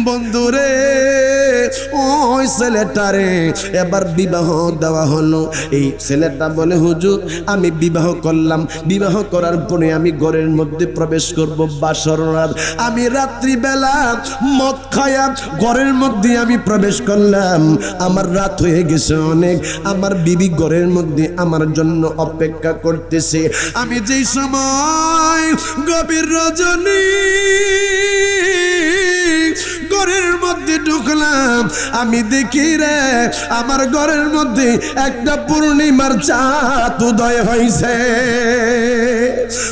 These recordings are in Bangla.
বন্ধুরে ওই ছেলেটারে এবার বিবাহ দেওয়া হলো। এই ছেলেটা বলে হুজুর আমি বিবাহ করলাম, বিবাহ করার পরে আমি ঘরের মধ্যে প্রবেশ করব বাসর রাত। আমি রাত্রিবেলা মদ খায়া ঘরের মধ্যে আমি প্রবেশ করলাম, আমার রাত হয়ে গেছে অনেক, আমার বিবি ঘরের মধ্যে আমার জন্য অপেক্ষা করতেছে। আমি যেই সময় গভীর রজনী ঘরের মধ্যে ঢুকলাম, আমি দেখি রে আমার ঘরের মধ্যে একটা পূর্ণিমার চাঁদ উদয় হয়েছে।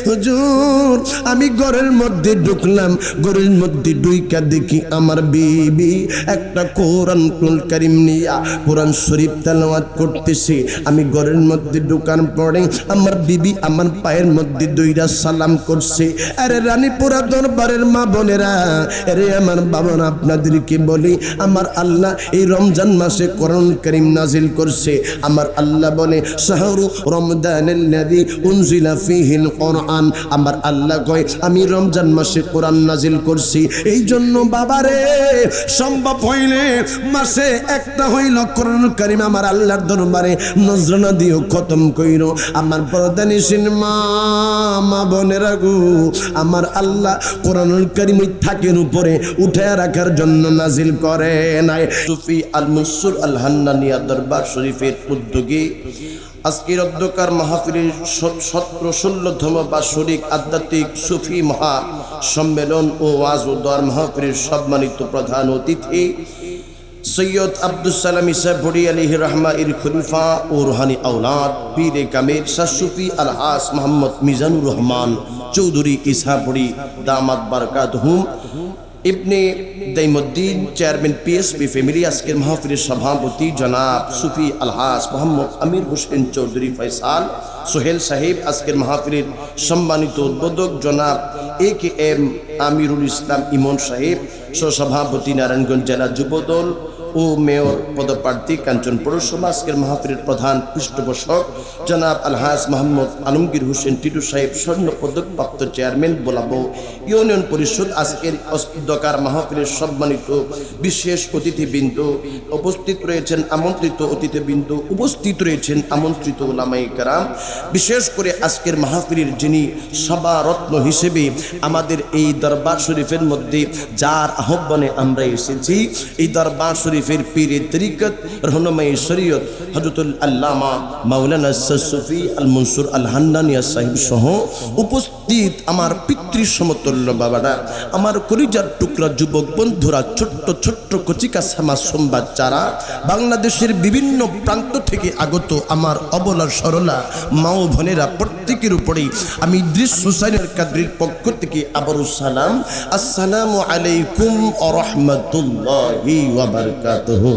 হুজুর আমি ঘরের মধ্যে ঢুকলাম, ঘরের মধ্যে ঢুইকা দেখি আমার বিবি একটা কোরআন কারীম নিয়া কোরআন শরীফ তেলাওয়াত করতেছে। আমি ঘরের মধ্যে ঢুকার পরে আমার বিবি আমার পায়ের মধ্যে দুইটা সালাম করছে। আরে রানীপুরা দরবারের মা বোনেরা, আরে আমার বাবারা, আপনাদেরকে বলি আমার আল্লাহ এই রমজান মাসে কোরআন কারীম নাজিল করছে। আমার আল্লাহ বলে শাহরু রমদানিল্লাযী উনজিলা ফীহিল কোরআন। আমার আল্লাহ কয় আমি রমজান মাসে কোরআন নাজিল করছি। এই জন্য বাবারে সম্ভব হইলে মাসে একটা হইল কোরআন কারীম আমার আল্লাহর দরবারে নজরানা দিও খতম কইরো। আমার পর্দানিশীন মা বোনেরা গো, আমার আল্লাহ কোরআনুল কারীম থাকের উপরে উঠায় রাখার জন্য নাজিল করে নাই। সুফি আল মনসুর আল হান্নানিয়া দরবার শরীফের উদ্যোগে আজকের অধ্যকার মাহফিলের 17-16তম বাৎসরিক আধ্যাত্মিক সুফি মহা সম্মেলন ও ওয়াজ ও দোয়ার মাহফিলের সম্মানিত প্রধান অতিথি সৈয়দ আব্দুল সালাম ইসা ভরি আলাইহি রহমা এর খলিফা ও রুহানি আওলাদ পীরে কামেল শাহ সুফি আলহাস মোহাম্মদ মিজানুর রহমান চৌধুরী ইসা ভরি দামাত বারাকাতুহুম ইবনে দাইমুদ্দিন চেয়ারম্যান পিএসপি ফ্যামিলি আজকের মাহফিলের সভাপতি জনাব সুফি আলহাস মোহাম্মদ আমির হোসেন চৌধুরী ফয়সাল সোহেল সাহেব, আজকের মাহফিলের সম্মানিত উদ্বোধক জনাব AKM আমিরুল ইসলাম ইমন সাহেব, সহসভাপতি নারায়ণগঞ্জ জেলা যুবদল ও মেয়র পদপ্রার্থী কাঞ্চন পৌরসভা, আজকের মাহফিলের প্রধান পৃষ্ঠপোষক জনাব আলহাজ মোহাম্মদ আলমগীর হোসেন টিটু সাহেব, স্বর্ণ পদকপ্রাপ্ত চেয়ারম্যান বোলাবো ইউনিয়ন পরিষদ, আজকের অস্তিত্বকার মাহফিলের সম্মানিত বিশেষ অতিথিবৃন্দ উপস্থিত রয়েছেন, আমন্ত্রিত অতিথিবৃন্দ উপস্থিত রয়েছেন, আমন্ত্রিত উলামায়ে কেরাম, বিশেষ করে আজকের মাহফিলের যিনি সভারত্ন হিসেবে আমাদের এই দরবার শরীফের মধ্যে যার আহ্বানে আমরা এসেছি, এই দরবার শরীফের পীরে তরিকত রহনুমায়ে শরীয়ত হযরতুল আল্লামা মাওলানা সুফি আল মনসুর আল হান্নানিয়া সাহেব সহ উপস্থিত আমার পিতৃ সমতুল্য বাবারা, আমার কলিজার টুকরা যুবক বন্ধুরা, ছোট্ট ছোট্ট কচিকা মাসুম বাচ্চারা, বাংলাদেশের বিভিন্ন প্রান্ত থেকে আগত আমার অবলা সরলা মা ও বোনেরা, প্রত্যেকের উপরেই আমি ইদ্রিস হুসাইনের কাদরির পক্ষ থেকে আবারও সালাম, আসসালামু আলাইকুম ওয়া রাহমাতুল্লাহি ওয়া বারাকাতুহু।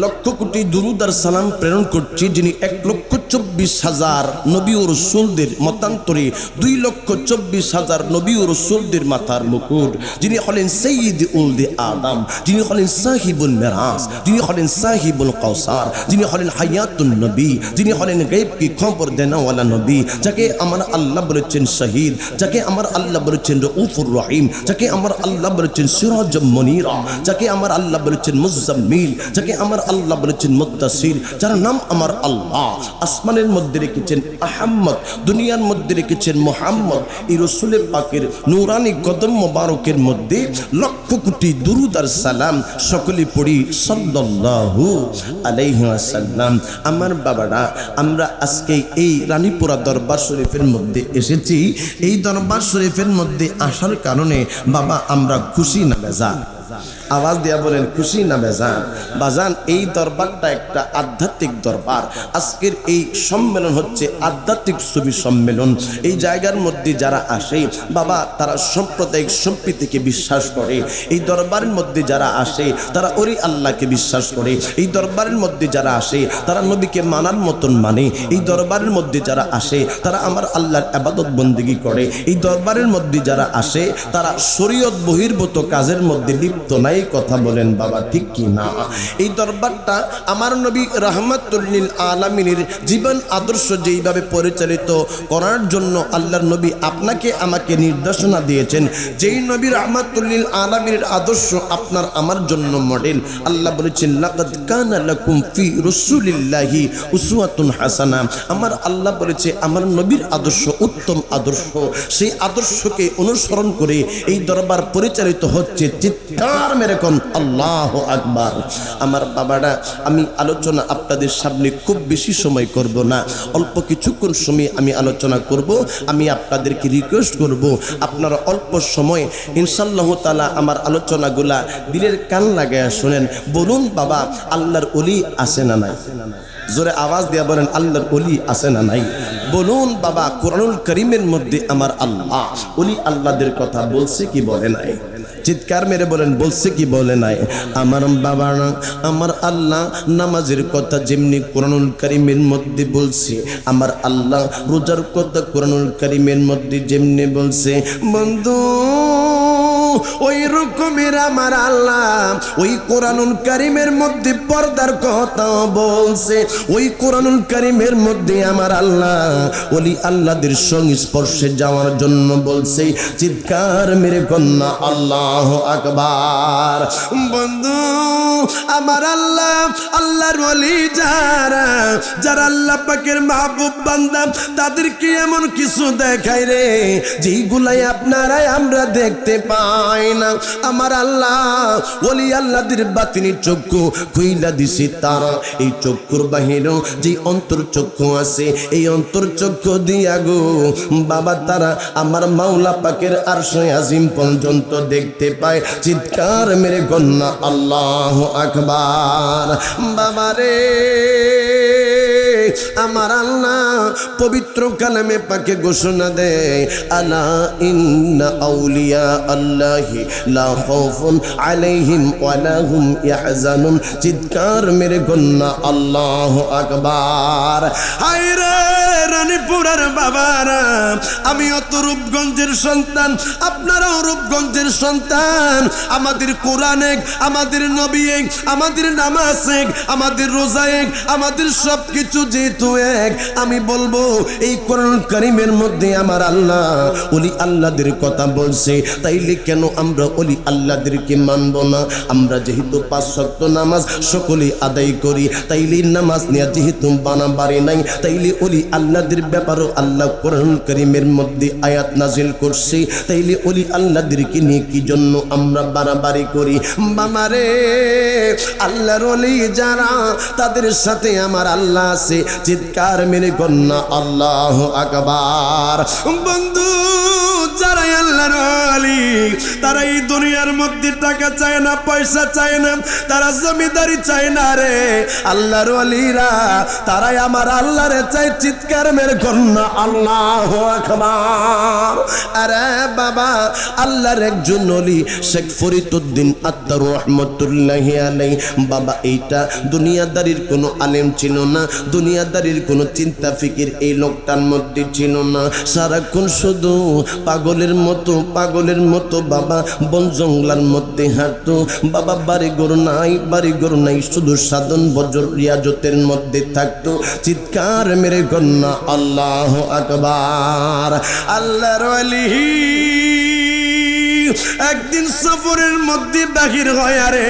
লক্ষ কোটি দুরুদ আর সালাম প্রেরণ করছি যিনি 1,24,000 নবী ও রাসূলদের মতান্তরে 2,24,000 নবী ও রাসূলদের মাথার মুকুট, যিনি হলেন সাইয়্যিদ উলদে আদম, যিনি হলেন সাহিবুল মিরাজ, যিনি হলেন সাহিবুল কাউসার, যিনি হলেন হায়াতুন নবী, যিনি হলেন গায়ব কি খবর দেনাওয়ালা নবী, যাকে আমার আল্লাহ বলেছেন শহীদ, যাকে আমার আল্লাহ বলেছেন রউফুর রহিম, যাকে আমার আল্লাহ বলেছেন সিরাজুম মুনীরা, যাকে আমার আল্লাহ বলেছেন মুজাম্মিল, যাকে আমার আল্লাহ বলেছেন মুদ্দাসির, যার নাম আমার আল্লাহ আসমানের মধ্যে রেখেছেন আহম্মদ, দুনিয়ার মধ্যে রেখেছেন মুহাম্মদ। এই রাসূল পাকের নূরানি কদম মোবারকের মধ্যে লক্ষ কোটি দুরুদ আর সালাম সকলে পড়ি সাল্লাল্লাহু আলাইহি ওয়াসাল্লাম। আমার বাবারা, আমরা আজকে এই রানীপুরা দরবার শরীফের মধ্যে এসেছি। এই দরবার শরীফের মধ্যে আসার কারণে বাবা আমরা খুশি না বেজার? আওয়াজ দিয়া বলেন খুশি না বেজান? বাজান, এই দরবারটা একটা আধ্যাত্মিক দরবার। আজকের এই সম্মেলন হচ্ছে আধ্যাত্মিক সুফি সম্মেলন। এই জায়গার মধ্যে যারা আসে বাবা, তারা সাম্প্রদায়িক সম্প্রীতিকে বিশ্বাস করে। এই দরবারের মধ্যে যারা আসে তারা ওরি আল্লাহকে বিশ্বাস করে। এই দরবারের মধ্যে যারা আসে তারা নবীকে মানার মতন মানে। এই দরবারের মধ্যে যারা আসে তারা আমার আল্লাহর ইবাদত বন্দেগী করে। এই দরবারের মধ্যে যারা আসে তারা শরীয়ত বহির্ভূত কাজের মধ্যে লিপ্ত গুরুত্ব নাই, কথা বলেন বাবা ঠিক কি না? এই দরবারটা আমার নবী রাহমাতুল লিল আলামিনের জীবন আদর্শ যেইভাবে পরিচালিত করার জন্য আল্লাহর নবী আপনাকে আমাকে নির্দেশনা দিয়েছেন, যেই নবী রাহমাতুল লিল আলামিনের আদর্শ আপনার আমার জন্য মডেল। আল্লাহ বলেছেন লাকাদ কানা লাকুম ফি রাসূলিল্লাহি উসওয়াতুন হাসানা। আমার আল্লাহ বলেছে আমার নবীর আদর্শ উত্তম আদর্শ, সেই আদর্শকে অনুসরণ করে এই দরবার পরিচালিত হচ্ছে। চিৎকার মেরে কোন আল্লাহু আকবার। আমার বাবারা, আমি আলোচনা আপনাদের সামনে খুব বেশি সময় করব না, অল্প কিছুক্ষণ সময় আমি আলোচনা করব। আমি আপনাদেরকে রিকোয়েস্ট করব আপনারা অল্প সময় ইনশাআল্লাহ তাআলা আমার আলোচনাগুলা দিলের কান লাগায়া শুনেন। বলুন বাবা, আল্লাহর ওলি আছে না নাই? জোরে আওয়াজ দিয়া বলেন আল্লাহর ওলি আছে না নাই? বলুন বাবা, কোরআনুল কারীমের মধ্যে আমার আল্লাহ ওলি আল্লাহদের কথা বলছে কি বলে নাই? চিৎকার মেরে বলেন বলছে কি বলে নাই? আমার বাবা না, আমার আল্লাহ নামাজের কথা যেমনি কোরআনুল কারীমের মধ্যে বলছে, আমার আল্লাহ রোজার কথা কোরআনুল কারীমের মধ্যে যেমনি বলছে, বন্ধু ওই রকমের আমার আল্লাহ ওই কোরআনুল কারীমের মধ্যে পর্দার কথা বলছে। ওই কোরআনুল কারীমের মধ্যে আমার আল্লাহ ওলি আল্লাহদের সংস্পর্শে যাওয়ার জন্য বলছে। চিৎকার মেরে কন্যা আল্লাহু আকবার। বন্ধু আমার আল্লাহ আল্লাহর ওলি যারা যারা আল্লাহ পাকের মাহবুব বান্দা, তাদেরকে এমন কিছু দেখায় রে যেইগুলাই আপনারাই আমরা দেখতে পাই না। আমার আল্লাহ ওলি আল্লাহদের বাতিনি চক্ষু খুইলা দিছে তারা। এই চক্ষুর বাহিরেও যে অন্তর চক্ষু আছে, এই অন্তর চক্ষু দিয়া গো বাবা তারা আমার মাওলা পাকের আরশে আজিম পর্যন্ত দেখতে পায়। চিৎকার মেরে কন্যা আল্লাহু আকবার। বাবারে আমার আল্লাহ পবিত্র কালামে পাকে ঘোষণা দেয়, আলা ইন্না আউলিয়া আল্লাহি লা খাউফুন আলাইহিম ওয়া লা হুম ইয়াহজানুন। চিৎকার মেরে কন্যা আল্লাহু আকবার। হায়রে রানীপুরের বাবারা, আমিও তো রূপগঞ্জের সন্তান, আপনারাও রূপগঞ্জের সন্তান। আমাদের কোরআন এক, আমাদের নবী এক, আমাদের নামাজ এক, আমাদের রোজা এক, আমাদের সব কিছু যেহেতু এক। আমি বলবো এই কোরআন কারীমের মধ্যে আমার আল্লাহ ওলি আল্লাহদের কথা বলছে, তাইলে কেন আমরা ওলি আল্লাহদেরকে মানব না? আমরা যেহেতু 5 ওয়াক্ত নামাজ সকলে আদায় করি, তাইলে নামাজ নিয়ে যেহেতু বানাবাড়ি নাই, তাইলে ওলি আল্লাহদের ব্যাপারও আল্লাহ কোরআন কারীমের মধ্যে আয়াত নাজিল করছে। তাইলে ওলি আল্লাহদেরকে নিয়ে কি জন্য আমরা বাড়াবাড়ি করি? বাবারে আল্লাহর ওলি যারা তাদের সাথে আমার আল্লাহ আছে। চিৎকার মেরে কন্যা আল্লাহু আকবার। বন্ধু যারা আল্লাহর ওলি, তারা এই দুনিয়ার মধ্যে টাকা চায় না, পয়সা চায় না, তারা জমিদারি চায় না রে। আল্লাহর ওলিরা তারাই আমার আল্লাহরে চাই। চিৎকার মেরে কন্যা আল্লাহু আকবার। আরে বাবা, আল্লাহর একজন ওলি শেখ ফরিদউদ্দিন আত্মার রহমতুল্লাহি আলাইহি। বাবা এইটা দুনিয়াদারির কোনো আলেম ছিল না, দুনিয়াদারির কোনো চিন্তা ফিকির এই লোকটার মধ্যে ছিল না। সারাক্ষণ শুধু পাগলের মতো বাবা বন জঙ্গলার মধ্যে হাঁটতো। বাবা বাড়ি ঘর নাই, শুধু সাধন বজর রিয়াজতের মধ্যে থাকতো। চিৎকার মেরে কন্যা আল্লাহু আকবার। আল্লাহর ওলি একদিন সফরের মধ্যে বাহির হয়ে রে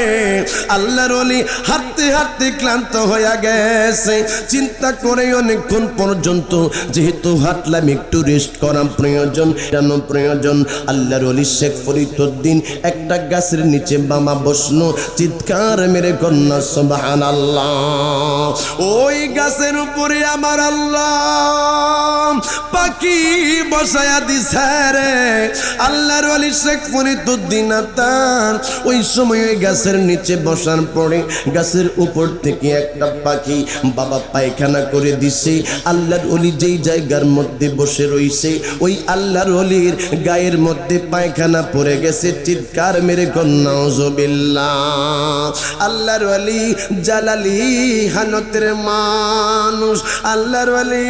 আল্লাহর ওলি হাঁটতে হাঁটতে ক্লান্ত হয়ে গেছে। চিন্তা করে অনেকক্ষণ পর্যন্ত যেহেতু হাঁটলাম একটু রেস্ট করা প্রয়োজন, কেন প্রয়োজন? আল্লাহর ওলি শেখ ফরিদউদ্দিন একটা গাছের নিচে বাবা বসলো। চিৎকার মেরে কন্যা সুবহানাল্লাহ। ওই গাছের উপরে আমার আল্লাহ পাখি বসায়া দিছে রে। আল্লাহর ওলি শেখ ফরিদউদ্দিন আত্মার ওই সময় ওই গাছের নিচে বসার পরে গাছের উপর থেকে একটা পাখি বাবা পায়খানা করে দিছে। আল্লাহর ওলি যেই জায়গার মধ্যে বসে রইছে ওই আল্লাহর ওলির গায়ের মধ্যে পায়খানা পড়ে গেছে। চিৎকার মেরে কন্যা নাউজুবিল্লাহ। আল্লাহর ওলি জালালি হানতের মানুষ। আল্লাহর ওলি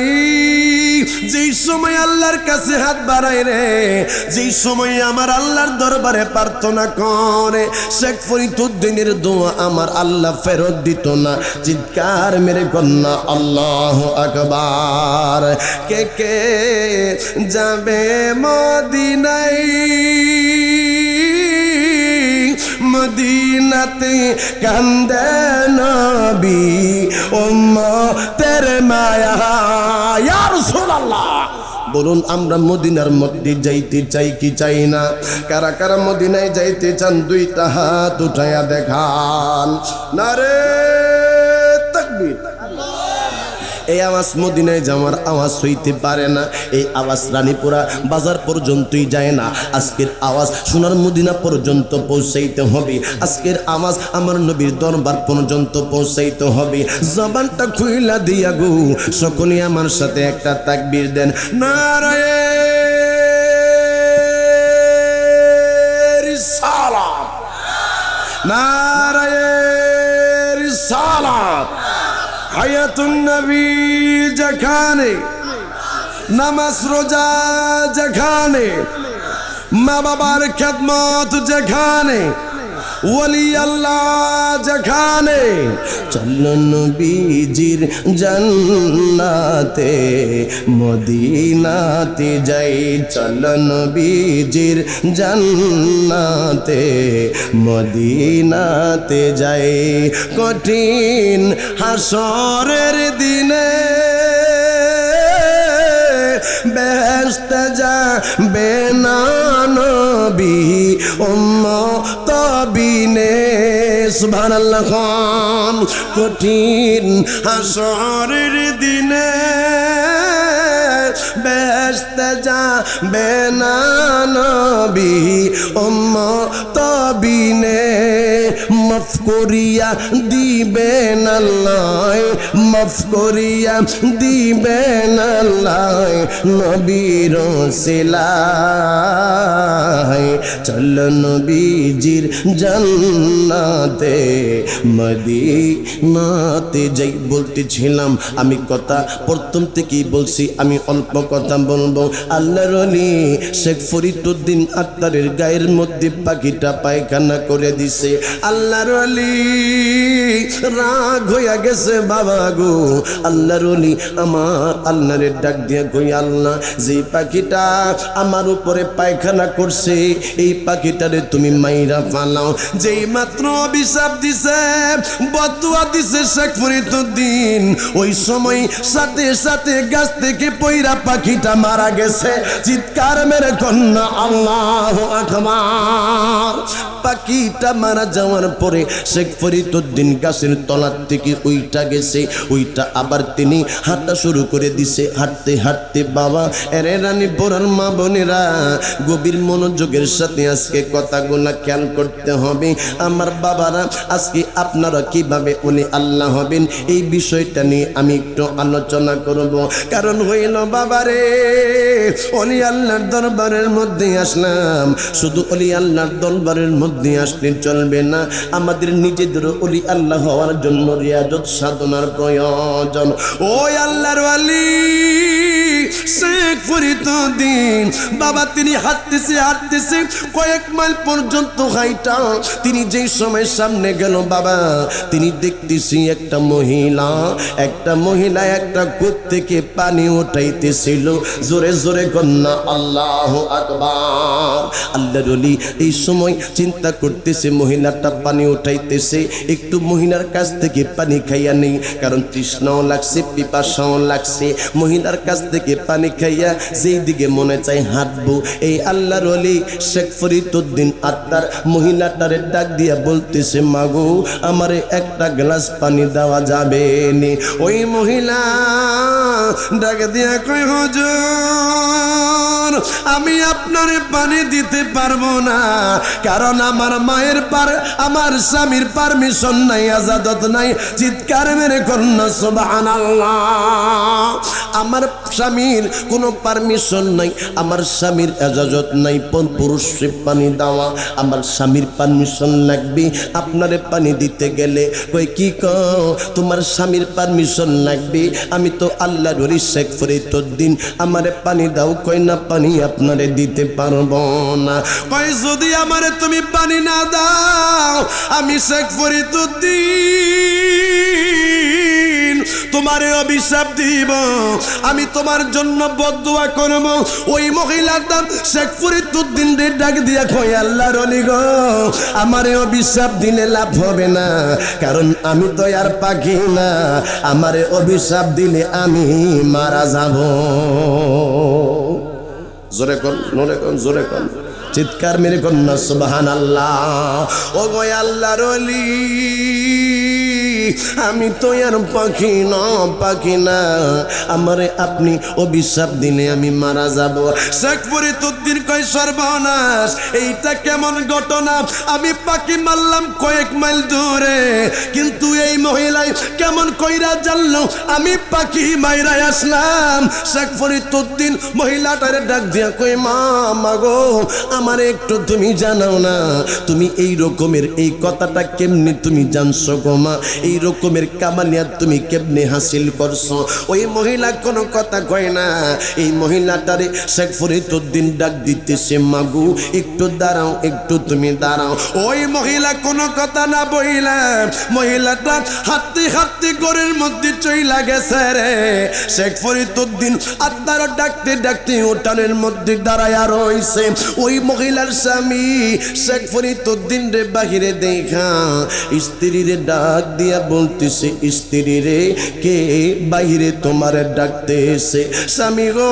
যেই সময় আল্লাহর কাছে হাত বাড়ায় রে, যেই সময় আমার আল্লাহর দরবারে প্রার্থনা করে, শেখ ফরিদউদ্দিনের দোয়া আমার আল্লাহ ফেরত দিত না। চিৎকার মেরে কন্যা আল্লাহু আকবার। কে কে যাবে মদিনায়, মদিনাতে কান্দে নবী উম্মতের মায়া। ইয়া রাসূলুল্লাহ, বলুন আমরা মদিনার মধ্যে যাইতে চাই কি চাই না? কারা কারা মদিনায় যাইতে চান দুইটা হাত উঠায়া দেখান। নারে তাকবীর। এই আওয়াজ মদিনায় যাওয়ার আওয়াজ হইতে পারে না, এই আওয়াজ রানীপুরা বাজার পর্যন্তই যায় না। আজকের আওয়াজ সোনার মদিনা পর্যন্ত পৌঁছাইতে হবে, আজকের আওয়াজ আমার নবীর দরবার পর্যন্ত পৌঁছাইতে হবে। জবানটা খুইলা দিয়া গো, সকলে আমার সাথে একটা তাকবীর দেন। নারায়ে রিসালাত, নারায়ে রিসালাত। হায়াতুন নবী যেখানে, নামাজ রোজা যেখানে, মা বাবার খেদমত যেখানে, ওলি আল্লাহ যেখানে, চলো নবীজির জান্নাতে মদিনাতে যাই, চলো নবীজির জান্নাতে মদিনাতে যাই। কঠিন হাসরের দিনে বেহেশতে যাবে না নবী উম্মত বিনে। সুবহানাল্লাহ। কঠিন হাসরের দিনে বেহেশতে যাবে না নবী উম্মত বিনে। মাফ করিয়া দিবেন আল্লাহ, মাফ করিয়া দিবেন আল্লাহ নবীর ওসিলায়। চলো নবীজির জান্নাতে মদিনাতে যাই। বলতেছিলাম আমি কথা প্রথম থেকেই বলছি, আমি অল্প কথা বলবো। আল্লাহর ওলি শেখ ফরিদউদ্দিন আত্মারের গায়ের মধ্যে পাখিটা পায়খানা করে দিছে। আল্লাহর ওলি রাগ হইয়া গেছে বাবা গো। আল্লাহর ওলি আমার আল্লাহরে ডাক দিয়া কই, আল্লাহ যে পাখিটা আমার উপরে পায়খানা করছে এই পাখিটারে তুমি মাইরা ফালাও। যেই মাত্র অভিশাপ দিছে, বদুয়া দিছে শেখ ফরিদউদ্দিন, ওই সময় সাথে সাথে গাছ থেকে পয়রা পাখিটা মারা গেছে। চিৎকার মেরে কন্যা আল্লাহু আকবার। পাখিটা মারা যাওয়ার পরে শেখ ফরিদউদ্দিন গাছের তলার থেকে উইটা গেছে, উইটা আবার তিনি হাঁটা শুরু করে দিছে। হাঁটতে হাঁটতে বাবা এরে রানী পড়ার মা বোনেরা গভীর মনোযোগের সাথে আজকে কথাগুলা খেয়াল করতে হবে। আমার বাবারা আজকে আপনারা কিভাবে উনি আল্লাহ হবেন এই বিষয়টা নিয়ে আমি একটু আলোচনা করব। কারণ হইল বাবারে, ওলি আল্লাহর দরবারের মধ্যে আসলাম, শুধু ওলি আল্লাহর দরবারের মধ্যে আসলে চলবে না, আমাদের নিজেদের ওলি আল্লাহ হওয়ার জন্য রিয়াজত সাধনার প্রয়োজন। ওই আল্লাহর ওলি শেখ ফরিদউদ্দিন বাবা তিনি হাঁটতেছে হাঁটতেছে কয়েক মাইল পর্যন্ত হাইটা তিনি যেই সময় সামনে গেল বাবা তিনি দেখতেছি একটা মহিলা একটা কূপ থেকে পানি উঠাইতেছিল। জোরে জোরে কন্যা আল্লাহু আকবার। আল্লাহর ওলি এই সময় চিন্তা করতেছে মহিলাটা পানি উঠাইতেছে, একটু মহিলার কাছ থেকে পানি খাইয়া নেই, কারণ তৃষ্ণাও লাগছে পিপাসাও লাগছে। মহিলার কাছ থেকে পানি খাইয়া যেই দিকে মনে চাই হাঁটবো, এই আল্লাহর ওলি শেখ ফরিদউদ্দিন আত্মার মহিলাটারে ডাক দিয়া বলতেছে, মাগো আমারে একটা গ্লাস পানি দেওয়া যাবে নি? ওই মহিলা ডাক দিয়া কই, হুজুর আমি আপনারে পানি দিতে পারবো না, কারণ আমার মায়ের আমার স্বামীর পারমিশন নাই, আজাদত নাই। চিৎকার মেরে কন্যা সুবহানাল্লাহ। আমার স্বামীর কোনো পারমিশন নাই, আমার স্বামীর এজাজত নাই পুরুষে পানি দেওয়া, আমার স্বামীর পারমিশন লাগবে আপনারে পানি দিতে গেলে। কই কি কও তোমার স্বামীর পারমিশন লাগবে? আমি তো আল্লাহর ওলি শেখ ফরিদউদ্দিন, আমারে পানি দাও। কই না পানি আপনারে দিতে পারবো না। কই যদি আমারে তুমি পানি না দাও আমি শেখ ফরিদউদ্দিন তোমারে অভিশাপ দিব, আমি তোমার জন্য বদদুয়া করব। ওই মহিলাটা শেখ ফরিদউদ্দিন রে ডাক দিয়া কই আল্লাহর ওলি গো আমারে অভিশাপ দিলে লাভ হবে না, কারণ আমি তো আর পাখি না, আমারে অভিশাপ দিলে আমি মারা যাব। জোরে কোন নরে কোন জোরে কোন চিৎকার মেরে কোন না সুবহানাল্লাহ। ও গো আল্লাহর ওলি আমি তো আর পাখি না, আমারে আপনি অভিশাপ দিলে আমি মারা যাব। শেখ ফরিদউদ্দিন কয় সর্বনাশ, এইটা কেমন ঘটনা? আমি পাখি মারলাম কয়েক মাইল দূরে, কিন্তু এই মহিলাই কেমন কইরা জানলো আমি পাখি মাইরা আসলাম? শেখ ফরিদউদ্দিন মহিলাটারে ডাক দিয়া কই মা গো আমারে একটু তুমি জানাও না, তুমি এই রকমের এই কথাটা কেমনি তুমি জানছো গো মা? এই রকমের কামালিয়াত তুমি কেমনে হাসিল করছো? ওই মহিলা কোনো কথা কয় না। এই মহিলাটারে শেখ ফরিদউদ্দিন ডাক দিতেছে, মাগু একটু দাঁড়াও, একটু তুমি দাঁড়াও। ওই মহিলা কোনো কথা না বইলা মহিলাটা হাঁটতে হাঁটতে ঘরের মধ্যে চইলা গেছে রে। শেখ ফরিদউদ্দিন আত্মার ডাকতে ডাকতে উঠানের মধ্যে দাঁড়ায়া রইছে। ওই মহিলার স্বামী শেখ ফরিদউদ্দিন রে বাহিরে দেখা স্ত্রীরে ডাক দিয়া বলতেছে, স্ত্রী রে কে বাহিরে তোমার ডাকতেছে? স্বামী গো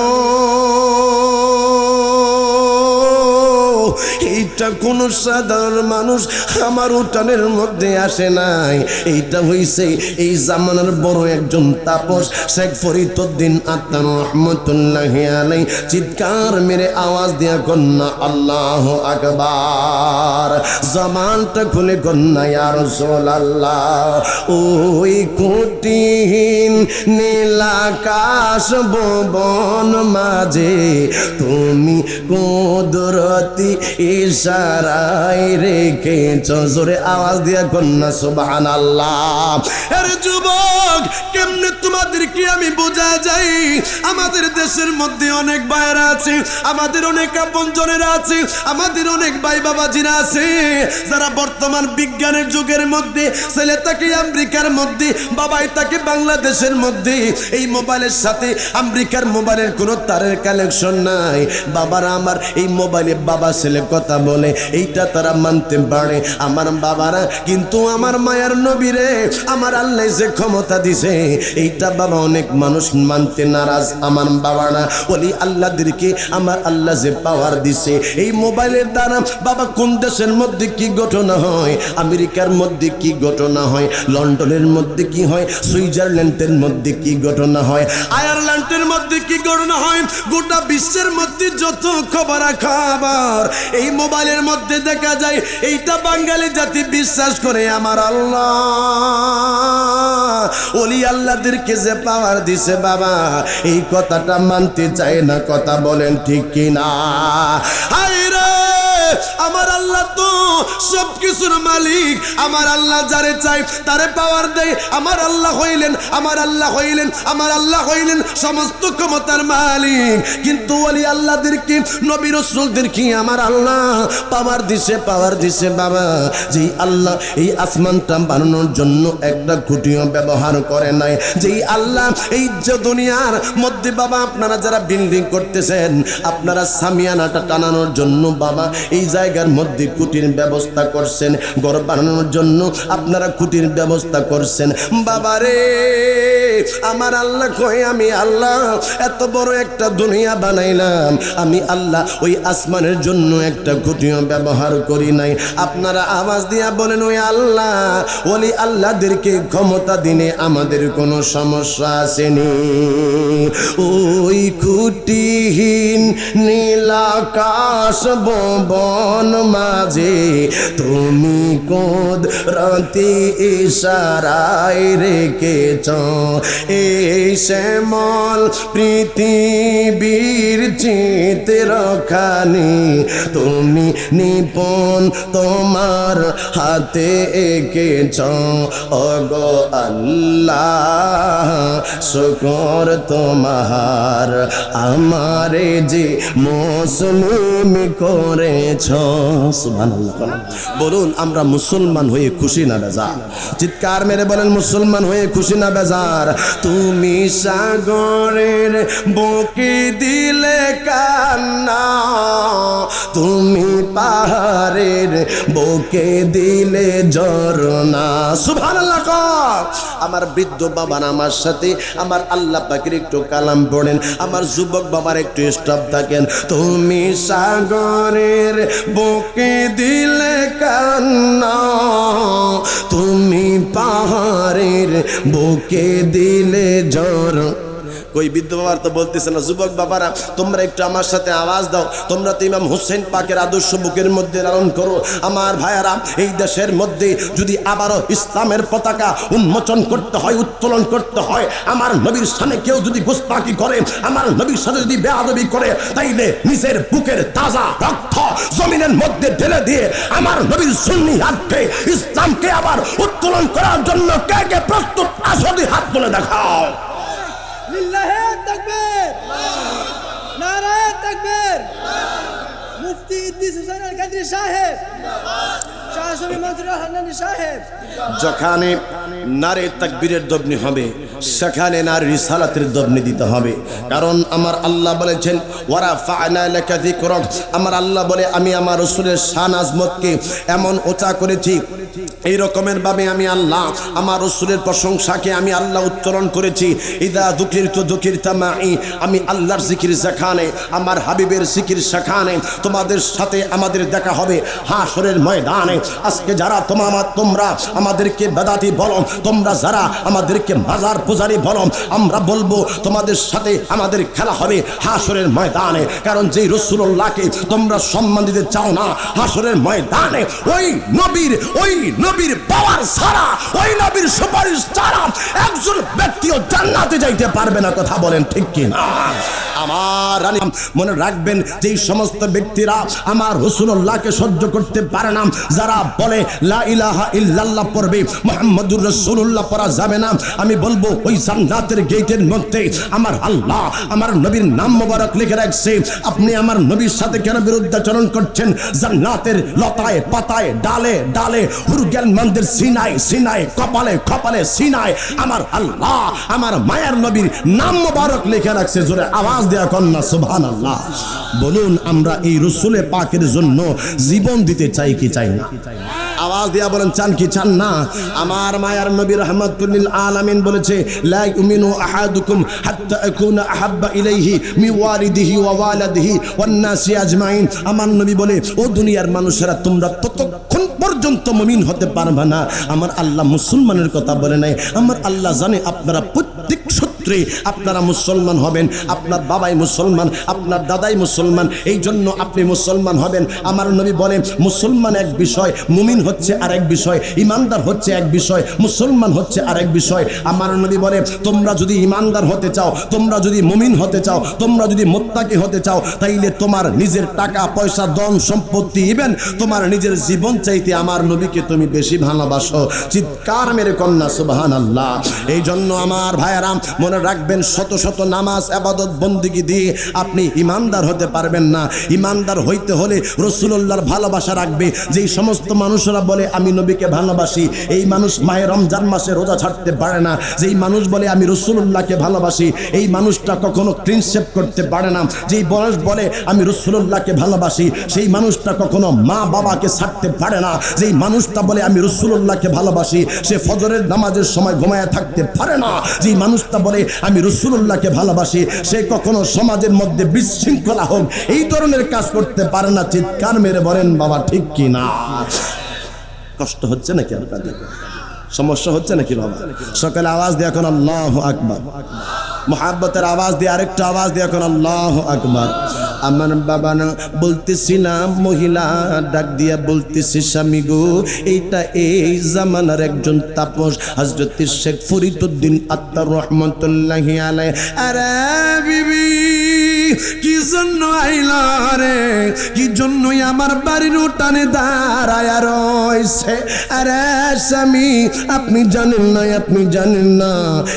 এইটা কোন সাধারণ মানুষ আমার উঠানের মধ্যে আসে নাই, এইটা হইছে এই জামানার বড় একজন তাপস শেখ ফরিদউদ্দিন আত্মার রহমতুল্লাহি আলাইহি। চিৎকার মেরে আওয়াজ দিয়া কন্যা আল্লাহু আকবার, জবানটা খুলে কন্যা ইয়া রাসূলুল্লাহ। ওই কঠিন নীল আকাশ ভুবন মাঝে তুমি কুদরতি ইশারায় রেখেছ। জোরে আওয়াজ দিয়া কন্যা সুবহানাল্লাহ। আরে যুবক কেমনে তোমাদেরকে আমি বোঝা যাই? আমাদের দেশের মধ্যে অনেক ভাইরা আছে, আমাদের অনেক আপনজনেরা আছে, আমাদের অনেক ভাই বাবাজিরা আছে যারা বর্তমান বিজ্ঞানের যুগের মধ্যে ছেলে থাকে আমেরিকার মধ্যে, বাবাই থাকে বাংলাদেশের মধ্যে। এই মোবাইলের সাথে আমেরিকার মোবাইলের কোনো তারের কানেকশন নাই। বাবারা আমার এই মোবাইলে বাবা ছেলে কথা বলে, এইটা তারা মানতে পারে আমার বাবারা, কিন্তু আমার মায়ার নবীরে আমার আল্লাহ যে ক্ষমতা দিছে এইটা বাবা অনেক মানুষ মানতে নারাজ। আমার বাবারা ওলি আল্লাহদেরকে আমার আল্লাহ যে পাওয়ার দিছে এই মোবাইলের দ্বারা বাবা কোন দেশের মধ্যে কি ঘটনা হয়, আমেরিকার মধ্যে কি ঘটনা হয়, লন্ডনের মধ্যে কি হয়, সুইজারল্যান্ডের মধ্যে কি ঘটনা হয়, আয়ারল্যান্ডের মধ্যে কি ঘটনা হয়, গোটা বিশ্বের মধ্যে যত খবরাখবর এই মোবাইলের মধ্যে দেখা যায়। এইটা বাঙালি জাতি বিশ্বাস করে আমার আল্লাহ ওলি আল্লাহদেরকে যে পাওয়ার দিছে বাবা এই কথাটা মানতে চায় না। কথা বলেন ঠিক কিনা? হায়রে আমার আল্লাহ তো সব কিছুর মালিক, আমার আল্লাহ যারে চাই তারে পাওয়ার দেয়। আমার আল্লাহ হইলেন সমস্ত ক্ষমতার মালিক, কিন্তু ওলি আল্লাহদেরকে নবী রাসূলদেরকে আমার আল্লাহ পাওয়ার দিছে বাবা। যেই আল্লাহ এই আসমানটা বানানোর জন্য একটা খুঁটিও ব্যবহার করে নাই, যেই আল্লাহ এই যে দুনিয়ার মধ্যে বাবা আপনারা যারা বিল্ডিং করতেছেন, আপনারা সামিয়ানাটা টানানোর জন্য বাবা এই জায়গার মধ্যে খুঁটির ব্যবস্থা করছেন, ঘর বানানোর জন্য আপনারা খুঁটির ব্যবস্থা করছেন বাবারে। আমার আল্লাহ কয় আমি আল্লাহ এত বড় একটা দুনিয়া বানাইলাম, আমি আল্লাহ ওই আসমানের জন্য একটা খুঁটিও ব্যবহার করি নাই। আপনারা আওয়াজ দিয়া বলেন ওই আল্লাহ ওলি আল্লাহদেরকে ক্ষমতা দিনে আমাদের কোনো সমস্যা আসেনি? ওই খুঁটিহীন নীল আকাশ ভুবন মন মাঝে তুমি কুদরতি ইশারায় রেখেছ এই শ্যামল পৃথিবীর চিত্রখানি তুমি নিপুণ তোমার হাতে এঁকেছ ওগো আল্লাহ শুকর তোমার আমারে যে মুসলিম করেছ। সুবহানাল্লাহ। বলুন আমরা মুসলমান হয়ে খুশি না বেজার? চিৎকার মেরে বলেন মুসলমান হয়ে খুশি না বেজার? তুমি সাগরের বুকে দিলে কান্না, তুমি পাহাড়ের বুকে দিলে ঝরনা। সুবহানাল্লাহ। আমার বৃদ্ধ বাবার আমার সাথে আমার আল্লাহ পাকের একটু কালাম পড়েন, আমার যুবক বাবার একটু স্টপ থাকেন। তুমি সাগরের বুকে দিলে কান্না, তুমি পাহাড়ের বুকে দিলে ঝরনা। কই বৃদ্ধ বাবার তো বলতেছে না, যুবক বাবারা তোমরা একটু আমার সাথে আওয়াজ দাও। তোমরা তো ইমাম হোসেন পাকের আদর্শ বুকের মধ্যে লালন করো। আমার ভাইয়ারা এই দেশের মধ্যে যদি আবারও ইসলামের পতাকা উন্মোচন করতে হয়, উত্তোলন করতে হয়, আমার নবীর সামনে কেউ যদি গোস্তাকি করে, আমার নবীর সাথে যদি বেয়াদবি করে, তাইলে নিজের বুকের তাজা রক্ত জমিনের মধ্যে ঢেলে দিয়ে আমার নবীর সুন্নি হাতকে ইসলামকে আবার উত্তোলন করার জন্য কে কে প্রস্তুত আসলে হাত তুলে দেখাও। লিল্লাহে তাকবীর, নারায়ে তাকবীর। মুফতি ইদ্রিস হোসেন আল কাদরি সাহেব, শাহ সুফি মনসুর হান্নানি সাহেব। যেখানে নারে তাকবীরের দবনি হবে সেখানে নারী রিসালাতের দবনি দিতে হবে। কারণ আমার আল্লাহ বলেছেন ওয়ারা ফা'না লাকা যিকরাক। আমার আল্লাহ বলে আমি আমার রাসূলের শান আজমতকে এমন উঁচা করেছি, এই রকমের ভাবে আমি আল্লাহ আমার রাসূলের প্রশংসাকে আমি আল্লাহ উচ্চারণ করেছি। ইদা যুকিরতু যুকিরতা মাই, আমি আল্লাহর জিকির যেখানে, আমার হাবিবের জিকির সেখানে, তোমাদের সাথে আমাদের দেখা হবে হাশরের ময়দানে। আজকে যারা তোমরা আমাদেরকে বেদাতি বলো, তোমরা যারা আমাদেরকে মাজার পূজারি বলো, আমরা বলবো তোমাদের সাথে আমাদের খেলা হবে হাশরের ময়দানে। কারণ যেই রাসূলুল্লাহকে তোমরা সম্মান দিতে চাও না হাশরের ময়দানে, ওই নবীর পাওয়ার ছাড়া, ওই নবীর সুপারিশ ছাড়া একজন ব্যক্তিও জান্নাতে যাইতে পারবে না। কথা বলেন ঠিক কি না? আমার রানী মনে রাখবেন, যেই সমস্ত ব্যক্তিরা আমার রাসূলুল্লাহকে সহ্য করতে পারে না, যারা বলে লা ইলাহা ইল্লাল্লাহ পড়বে মুহাম্মাদুর রাসূলুল্লাহ পড়া যাবে না, আমি বলবো ওই জান্নাতের গেটের মধ্যে আমার আল্লাহ আমার নবীর নাম মোবারক লিখে রাখছে। আপনি আমার নবীর সাথে কেন বিরুদ্ধাচরণ করছেন? জান্নাতের লতায় পাতায় ডালে ডালে হুরগেল মন্দির সিনাই সিনাই কপালে কপালে সিনাই আমার আল্লাহ আমার মায়ের নবীর নাম মোবারক লিখে রাখছে। জোরে আওয়াজ দেয়া কন্যা সুবহানাল্লাহ। বলুন আমরা এই রাসূলের পাকের জন্য জীবন দিতে চাই কি চাই না? আওয়াজ দিয়া বলেন চান কি চান না? আমার মায়ার নবী রাহমাতুল লিল আলামিন বলেছে লা ইউমিনু আহাদুকুম হাত্তা আকুনা আহাব্বা ইলাইহি মিন ওয়ালিদিহি ওয়া ওয়ালাদিহি ওয়ান নাসি আজমাইন। আমার নবী বলে ও দুনিয়ার মানুষেরা তোমরা ততক্ষণ পর্যন্ত মুমিন হতে পারবে না। আমার আল্লাহ মুসলমানের কথা বলে নাই, আমার আল্লাহ জানে আপনারা প্রত্যেক সূত্রে আপনারা মুসলমান হবেন। আপনার বাবাই মুসলমান, আপনার দাদাই মুসলমান, এই জন্য আপনি মুসলমান হবেন। আমার নবী বলেন মুসলমান এক বিষয়, মুমিন হচ্ছে আরেক বিষয়, ইমানদার হচ্ছে এক বিষয়, মুসলমান হচ্ছে আরেক বিষয়। আমার নবী বলে তোমরা যদি ইমানদার হতে চাও, তোমরা যদি মুমিন হতে চাও, তোমরা যদি মুত্তাকি হতে চাও, তাইলে তোমার নিজের টাকা পয়সা ধন সম্পত্তি ইভেন তোমার নিজের জীবন চাইতে আমার নবীকে তুমি বেশি ভালোবাসো। চিৎকার মেরে কন্যা সুবহানাল্লাহ। এই জন্য আমার ভাইয়েরা মনে রাখবেন, শত শত নামাজ ইবাদত বন্দেগী দিয়ে আপনি ইমানদার হতে পারবেন না। ইমানদার হইতে হলে রাসূলুল্লাহর ভালোবাসা রাখবে। যেই সমস্ত মানুষরা বলে আমি নবীকে ভালোবাসি, এই মানুষ মাহে রমজান মাসে রোজা ছাড়তে পারে না। যেই মানুষ বলে আমি রাসূলুল্লাহকে ভালোবাসি, এই মানুষটা কখনো ক্লিন শেভ করতে পারে না। যেই মানুষ বলে আমি রাসূলুল্লাহকে ভালোবাসি, সেই মানুষটা কখনো মা বাবাকে ছাড়তে পারে না। যেই মানুষটা বলে আমি রাসূলুল্লাহকে ভালোবাসি, সে ফজরের নামাজের সময় ঘুমায়া থাকতে পারে না। যেই মানুষটা বলে আমি রাসূলুল্লাহকে ভালোবাসি, সে কখনো সমাজের মধ্যে বিশৃঙ্খলা হোক এই ধরনের কাজ করতে পারে না। চিৎকার মেরে বলেন বাবা ঠিক কি না? কষ্ট হচ্ছে নাকি আপনাদের? সমস্যা হচ্ছে নাকি বাবা? সকালে আওয়াজ দিয়ে এখন আল্লাহু আকবার, মুহাব্বতের আওয়াজ দিয়ে আরেকটা আওয়াজ দিয়ে এখন আল্লাহু আকবার। আমার বাবা না বলতেছিলাম মহিলা ডাক দিয়া বলতেছে স্বামী গো এইটা এই জামানার একজন তাপস হযরত শেখ ফরিদউদ্দিন আত্মার রহমাতুল্লাহি আলাইহি আরে বিবি কি জন্য আইলা রে কি জন্যই আমার বাড়ির উঠানে দাঁড়ায়া রইছে আরে স্বামী আপনি জানেন না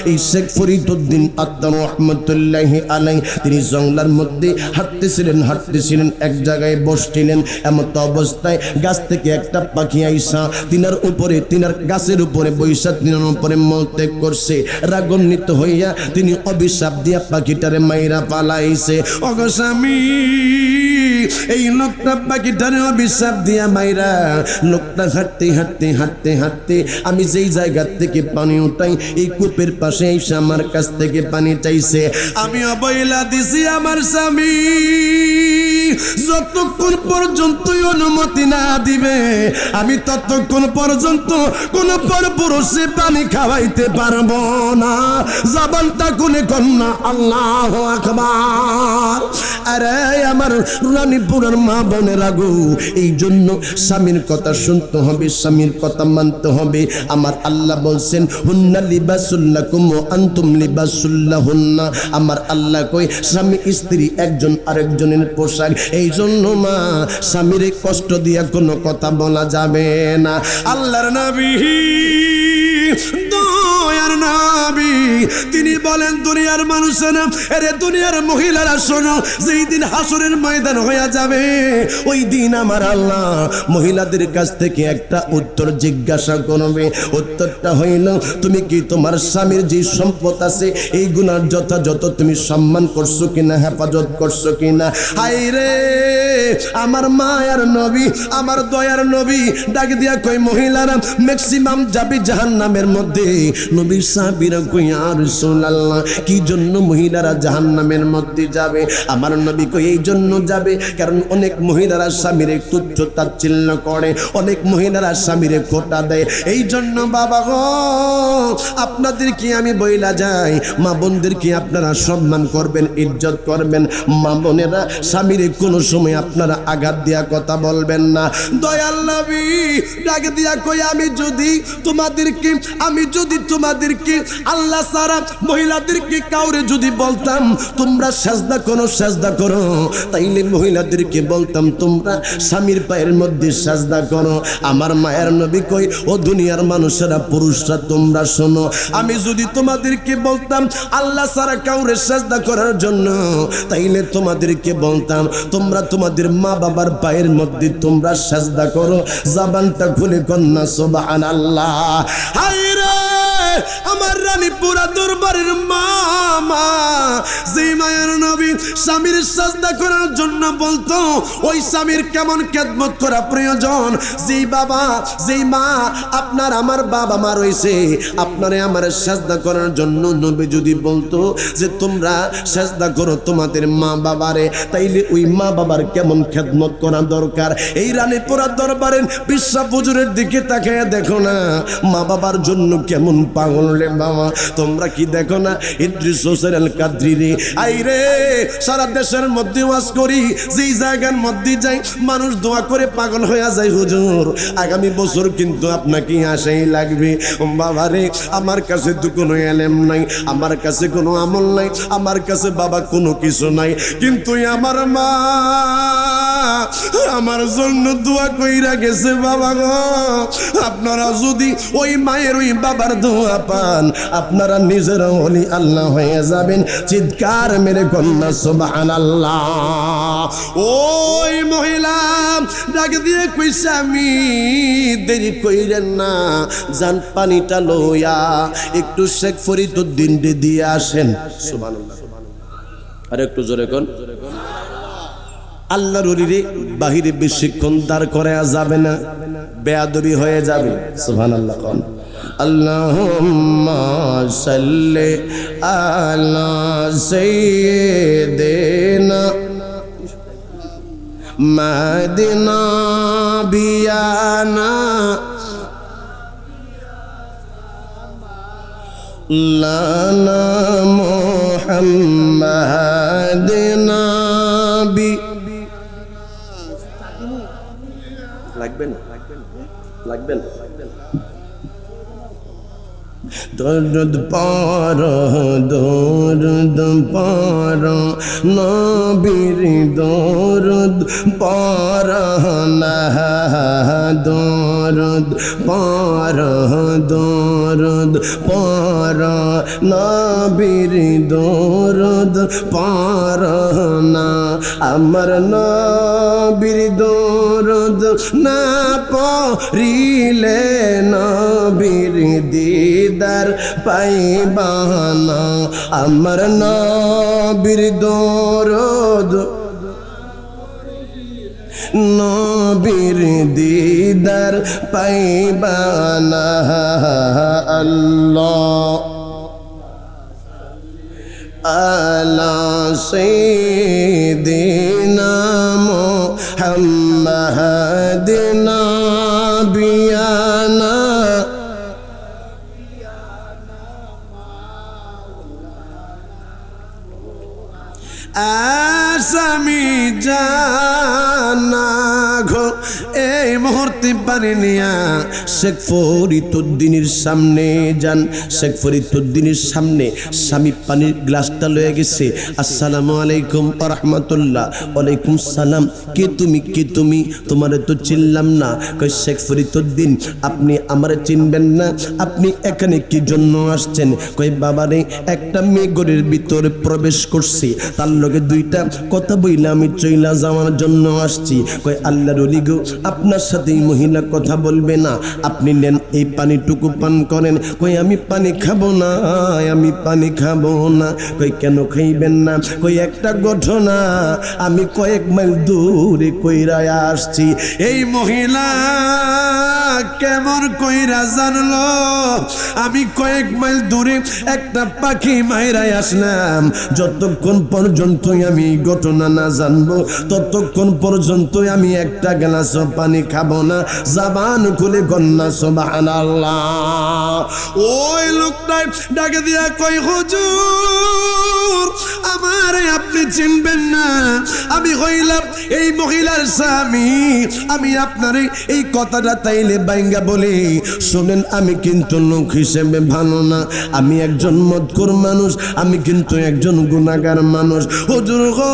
এই শেখ ফরিদউদ্দিন আত্মার রহমাতুল্লাহি আলাইহি তিনি জঙ্গলার মধ্যে হাঁটতেছিলেন এক জায়গায় বসছিলেন এমত অবস্থায় গাছ থেকে একটা পাখি আইসা তিনার গাছের উপরে বৈশা তিনার উপরে মলত্যাগ করছে রাগান্বিত হইয়া তিনি অভিশাপ দিয়া পাখিটারে মাইরা পালাইছে ওগো স্বামী এই লোকটা পাখিটারে অভিশাপ দিয়া মাইরা লোকটা হাঁটতে আমি যেই জায়গা থেকে পানি উঠাই এই কূপের পাশে এসে আমার কাছ থেকে পানি চাইছে আমি অবহেলা দিছি আমার স্বামী যতক্ষণ পর্যন্ত অনুমতি না দিবে আমি ততক্ষণ পর্যন্ত কোন পরপুরুষে পানি খাওয়াইতে পারবো না জবানটা কোনে কন্যা আল্লাহু আকবার আরে আমার রানীপুরের মা বোনেরা গো এই জন্য স্বামীর কথা শুনতে হবে স্বামীর কথা মানতে হবে আমার আল্লাহ বলছেন হুন্না লিবাসুল লাকুম ওয়া আনতুম লিবাসুল লাহুন্না আমার আল্লাহ কই স্বামী স্ত্রী একজন আরেকজনের পোশাক এই জন্য মা স্বামীর কষ্ট দিয়া কোনো কথা বলা যাবে না আল্লাহর নবী দয়ার নবী তিনি বলেন দুনিয়ার মানুষেরা আরে দুনিয়ার মহিলারা শোনো যেই দিন হাসরের ময়দান হয়ে যাবে ওই দিন আমার আল্লাহ মহিলাদের কাছ থেকে একটা উত্তর জিজ্ঞাসা করবে উত্তরটা হইল তুমি কি তোমার স্বামীর যে সম্পদ আছে এই গুনার যথাযথ তুমি সম্মান করছো কিনা হেফাজত করছো কিনা হায় রে আমার মায়ার নবী আমার দয়ার নবী ডাক দিয়া কই মহিলারা ম্যাক্সিমাম যাবে জাহান্নামের মধ্যে নবী সাহাবীরা কই ইয়া রাসূলুল্লাহ কি জন্য মহিলারা জাহান্নামের মধ্যে যাবে আমার নবী কই এই জন্য যাবে কারণ অনেক মহিলারা স্বামীরে তুচ্ছ তাচ্ছিল্য করে অনেক মহিলারা স্বামীরে খোঁটা দেয় এই জন্য বাবা গো আপনাদের কি আমি বইলা যাই মা বোনদের কি আপনারা সম্মান করবেন ইজ্জত করবেন মা বোনেরা স্বামীরে কোনো সময় আপনারা আঘাত দিয়া কথা বলবেন না দয়াল নবী ডাক দিয়া কই আমি যদি তোমাদেরকে আল্লাহ সারা মহিলাদেরকে কাউরে যদি বলতাম তোমরা সাজদা করো তাইলে মহিলাদেরকে বলতাম তোমরা স্বামীর পায়ের মধ্যে সাজদা করো আমার মায়ের নবী কই ও দুনিয়ার মানুষেরা পুরুষরা তোমরা শোনো আমি যদি তোমাদেরকে বলতাম আল্লাহ সারা কাউরে সাজদা করার জন্য তাইলে তোমাদেরকে বলতাম তোমরা তোমাদের মা বাবার পায়ের মধ্যে তোমরা সাজদা করো জবানটা খুলে কন্যা সুবহানাল্লাহ হায়রে আমার রানীপুরা দরবারের মা যে মায়ের নবী স্বামীর সাজদা করার জন্য বলতো ওই স্বামীর কেমন খেদমত করা প্রয়োজন যেই বাবা যেই মা আপনার আমার বাবা মা রয়েছে আপনারে আমার সাজদা করার জন্য নবী যদি বলতো যে তোমরা সাজদা করো তোমাদের মা বাবারে তাইলে ওই মা বাবার কেমন খেদমত করা দরকার এই রানীপুরা দরবারের বিশ্বাস হুজুরের দিকে তাকায় দেখো না মা বাবার জন্য কেমন পাগল রে বাবা তোমরা কি দেখো না ইদ্রিস হোসেন আল কাদরি রে আই রে সারা দেশের মধ্যে ওয়াজ করি যেই জায়গার মধ্যে যাই মানুষ দোয়া করে পাগল হয়ে যায় হুজুর আগামী বছর কিন্তু আপনাকে আশাই লাগবে বাবা রে আমার কাছে তো কোনো এলেম নাই আমার কাছে কোনো আমল নাই আমার কাছে বাবা কোনো কিছু নাই কিন্তু আমার মা আমার জন্য দোয়া কইরা গেছে বাবা গো আপনারা যদি ওই মায়ের ওই বাবার দোয়া পান আপনারা নিজেরা ওলি আল্লাহ হয়ে যাবেন চিৎকার মেরে কন্যা সুবহানাল্লাহ ওই মহিলা ডাক দিয়ে কইছে আমি দেরি কইরেন না জান পানিটা লইয়া একটু শেখ ফরিদউদ্দিন দিয়ে আসেন সুবহানাল্লাহ আর একটু জোরে কোন আল্লাহর ওলিরে বাহিরে বেশিক্ষণ দাঁড় করা যাবে না বেয়াদবি হয়ে যাবে সুবহানাল্লাহ কোন আল্লাহুম্মা সাল্লি আলা সাইয়্যিদিনা মাদিনা বিয়ানা লানা মুহাম্মাদিনা বি লাগবেন দরুদ পড় দরুদ পড় নবীর দরুদ পড় না দরুদ পড় দরুদ পড় নবীর দরুদ পড় না আমার নবীর দরুদ না পড়িলে নবীর দিদার পাইবানা আমার নবীর দরুদ নবীর দিদার পাইবানা আল্লাহ আলা সাইয়্যিদিনা মুহাম্মাদিন নাবিয়ানা আসামি জানা ঘো এই মুহূর্তে পানি নিয়া শেখ ফরিদউদ্দিনের সামনে যান শেখ ফরিদউদ্দিনের সামনে স্বামী পানির গ্লাসটা লয়ে গেছে আসসালামু আলাইকুম ওয়া রাহমাতুল্লাহ ওয়ালাইকুম সালাম কে তুমি তোমারে তো চিনলাম না কই শেখ ফরিদউদ্দিন আপনি আমারে চিনবেন না আপনি এখানে কি জন্য আসছেন কই বাবারে একটা মেয়ে ঘরের ভিতরে প্রবেশ করছি তার লগে দুইটা কথা বইলা আমি চইলা যাওয়ার জন্য আসছি কই আল্লাহর ওলি গো আপনার সাথে এই মহিলা কথা বলবে না আপনি নেন এই পানিটুকু পান করেন কই আমি পানি খাবো না আমি পানি খাবো না কই কেন খাইবেন না কই একটা ঘটনা আমি কয়েক মাইল দূরে কইরা আসছি এই মহিলা কেমন কইরা জানলো আমি কয়েক মাইল দূরে একটা পাখি মাইরা আসলাম যতক্ষণ পর্যন্ত আমি ঘটনা না জানবো ততক্ষণ পর্যন্ত আমি একটা গ্লাস পানি খাবো না জবান খুলে কন্যা সুবহানাল্লাহ ওই লোকটাই ডাকে দিয়া কই হুজুর আমারে আপনি চিনবেন না আমি হইলাম এই মহিলার স্বামী আমি আপনারে এই কথাটা তাইলে বাইঙ্গা বলি শুনেন আমি কিন্তু লোক হিসেবে ভালো না আমি একজন মদখোর মানুষ আমি কিন্তু একজন গুনাহগার মানুষ হুজুর গো